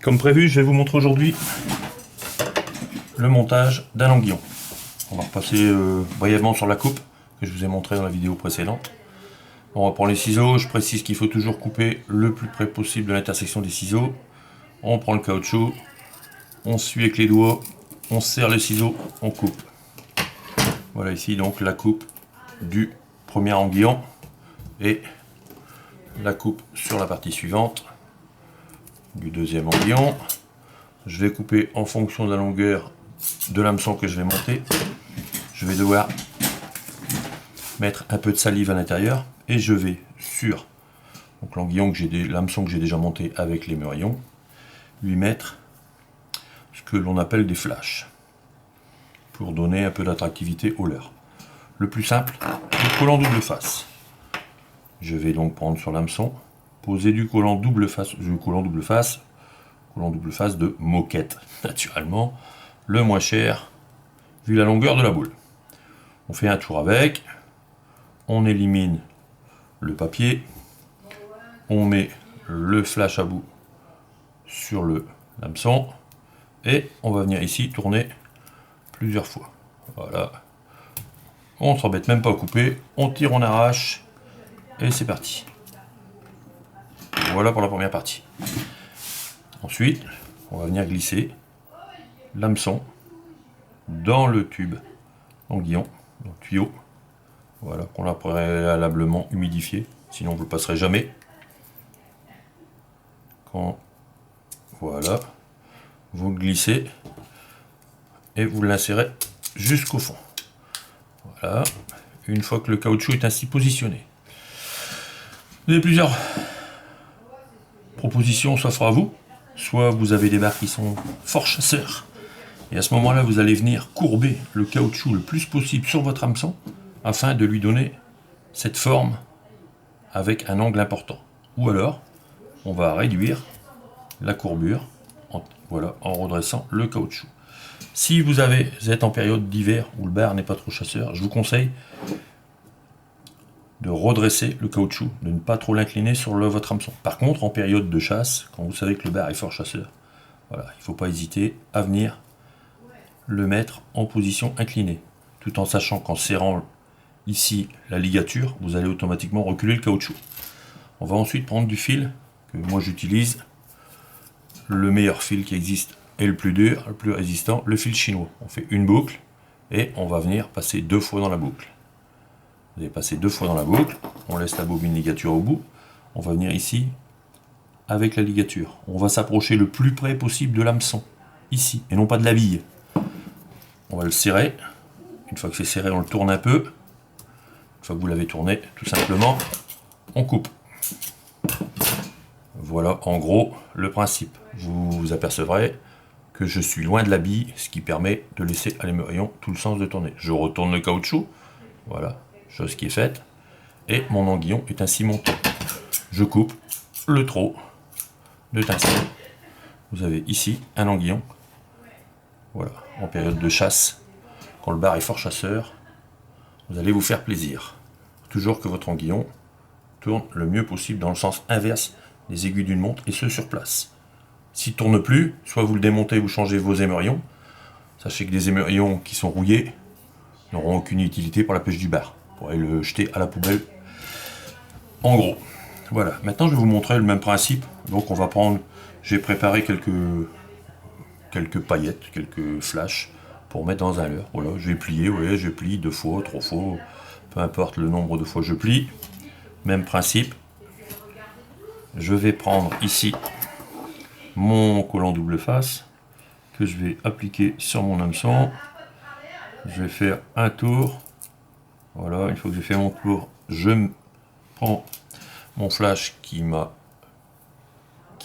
Comme prévu, je vais vous montrer aujourd'hui le montage d'un aiguillon. On va repasser brièvement sur la coupe que je vous ai montré dans la vidéo précédente. On reprend les ciseaux, je précise qu'il faut toujours couper le plus près possible de l'intersection des ciseaux. On prend le caoutchouc, on suit avec les doigts, on serre les ciseaux, on coupe. Voilà ici donc la coupe du premier aiguillon et la coupe sur la partie suivante du deuxième aiguillon. Je vais couper en fonction de la longueur de l'hameçon que je vais monter. Je vais devoir mettre un peu de salive à l'intérieur et je vais sur l'aiguillon l'hameçon que j'ai déjà monté avec les mûrillons, lui mettre ce que l'on appelle des flashs pour donner un peu d'attractivité au leurre. Le plus simple, le collant double face. Je vais donc prendre sur l'hameçon, poser du collant double face, collant double face de moquette, naturellement, le moins cher, vu la longueur de la boule. On fait un tour avec, on élimine le papier, on met le flash à bout sur l'hameçon, et on va venir ici tourner plusieurs fois. Voilà. On ne s'embête même pas à couper, on tire, on arrache, et c'est parti. Voilà pour la première partie. Ensuite, on va venir glisser l'hameçon dans le tube aiguillon, dans le tuyau. Voilà, qu'on l'a préalablement humidifié, sinon vous ne le passerez jamais. Voilà, vous le glissez et vous l'insérez jusqu'au fond. Voilà, une fois que le caoutchouc est ainsi positionné. Vous avez plusieurs propositions s'offrent à vous. Soit vous avez des barres qui sont fort chasseurs, et à ce moment-là, vous allez venir courber le caoutchouc le plus possible sur votre hameçon, afin de lui donner cette forme avec un angle important. Ou alors, on va réduire la courbure en redressant le caoutchouc. Si vous êtes en période d'hiver où le bar n'est pas trop chasseur, je vous conseille de redresser le caoutchouc, de ne pas trop l'incliner sur votre hameçon. Par contre, en période de chasse, quand vous savez que le bar est fort chasseur, voilà, il ne faut pas hésiter à venir le mettre en position inclinée, tout en sachant qu'en serrant ici la ligature, vous allez automatiquement reculer le caoutchouc. On va ensuite prendre du fil, que moi j'utilise, le meilleur fil qui existe et le plus dur, le plus résistant, le fil chinois. On fait une boucle et on va venir passer 2 fois dans la boucle. Vous allez passer 2 fois dans la boucle, on laisse la bobine ligature au bout, on va venir ici avec la ligature. On va s'approcher le plus près possible de l'hameçon, ici, et non pas de la bille. On va le serrer, une fois que c'est serré, on le tourne un peu. Une fois que vous l'avez tourné, tout simplement, on coupe. Voilà en gros le principe. Vous vous apercevrez que je suis loin de la bille, ce qui permet de laisser à l'émurillon tout le sens de tourner. Je retourne le caoutchouc, voilà, chose qui est faite, et mon aiguillon est ainsi monté. Je coupe le trot de tinsel. Vous avez ici un aiguillon, voilà, en période de chasse, quand le bar est fort chasseur, vous allez vous faire plaisir. Toujours que votre aiguillon tourne le mieux possible dans le sens inverse des aiguilles d'une montre, et ce sur place. S'il ne tourne plus, soit vous le démontez, vous changez vos émurillons. Sachez que des émurillons qui sont rouillés n'auront aucune utilité pour la pêche du bar. Vous pourrez le jeter à la poubelle. En gros, voilà. Maintenant, je vais vous montrer le même principe. Donc, on va prendre, j'ai préparé quelques paillettes, quelques flashs pour mettre dans un leurre. Voilà, je vais plier, vous voyez, je plie 2 fois, 3 fois, peu importe le nombre de fois que je plie. Même principe. Je vais prendre ici mon collant double face que je vais appliquer sur mon hameçon. Je vais faire un tour. Voilà, une fois que j'ai fait mon tour, je prends mon flash qui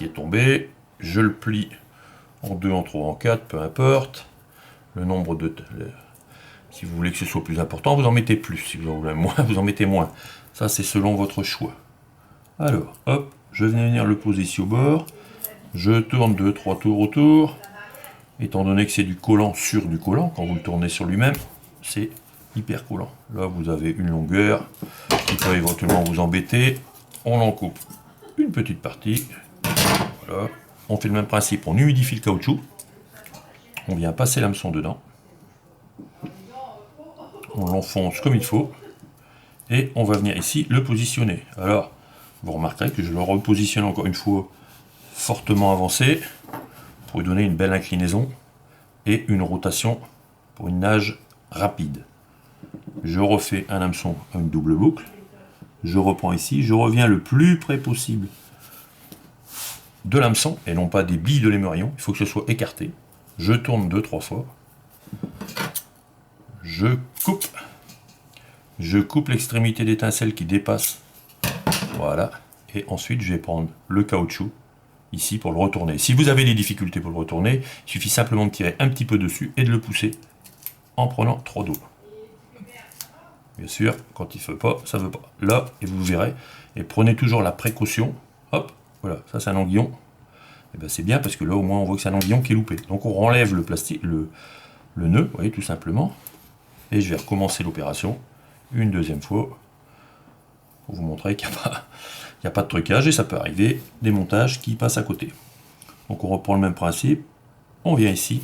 est tombé, je le plie en 2, en 3, en 4, peu importe. Le nombre de... Si vous voulez que ce soit plus important, vous en mettez plus. Si vous en voulez moins, vous en mettez moins. Ça, c'est selon votre choix. Alors, hop, je vais venir le poser ici au bord. Je tourne 2-3 tours autour. Étant donné que c'est du collant sur du collant, quand vous le tournez sur lui-même, c'est hyper collant. Là, vous avez une longueur qui peut éventuellement vous embêter. On en coupe une petite partie. Voilà. on fait le même principe, on humidifie le caoutchouc, on vient passer l'hameçon dedans, on l'enfonce comme il faut, et on va venir ici le positionner. Alors, vous remarquerez que je le repositionne encore une fois fortement avancé, pour lui donner une belle inclinaison, et une rotation pour une nage rapide. Je refais un hameçon à une double boucle, je reprends ici, je reviens le plus près possible de l'hameçon, et non pas des billes de l'émerillon, il faut que ce soit écarté. Je tourne 2-3 fois, je coupe l'extrémité d'étincelle qui dépasse, voilà, et ensuite je vais prendre le caoutchouc ici pour le retourner. Si vous avez des difficultés pour le retourner, il suffit simplement de tirer un petit peu dessus et de le pousser en prenant trop d'eau. Bien sûr, quand il ne veut pas, ça ne veut pas. Là, et vous verrez, et prenez toujours la précaution. Hop, voilà, ça c'est un anguillon. Et ben c'est bien parce que là au moins on voit que c'est un anguillon qui est loupé. Donc on enlève le plastique, le nœud, vous voyez, tout simplement. Et je vais recommencer l'opération une deuxième fois pour vous montrer qu'il n'y a pas de trucage et ça peut arriver des montages qui passent à côté. Donc on reprend le même principe, on vient ici,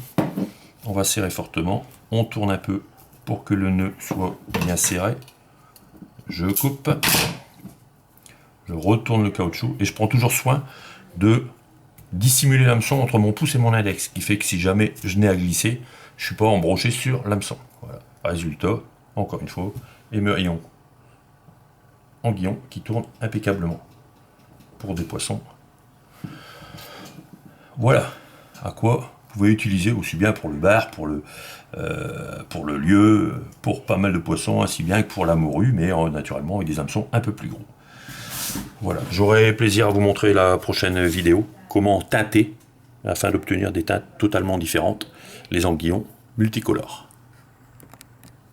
on va serrer fortement, on tourne un peu pour que le nœud soit bien serré, je coupe, je retourne le caoutchouc et je prends toujours soin de dissimuler l'hameçon entre mon pouce et mon index, ce qui fait que si jamais je n'ai à glisser, je ne suis pas embroché sur l'hameçon. Voilà. Résultat, encore une fois, émerillon anguillon qui tourne impeccablement pour des poissons. Voilà à quoi vous pouvez utiliser aussi bien pour le bar, pour le lieu, pour pas mal de poissons, ainsi bien que pour la morue, mais naturellement avec des hameçons un peu plus gros. Voilà, j'aurai plaisir à vous montrer la prochaine vidéo, comment teinter, afin d'obtenir des teintes totalement différentes, les anguillons multicolores.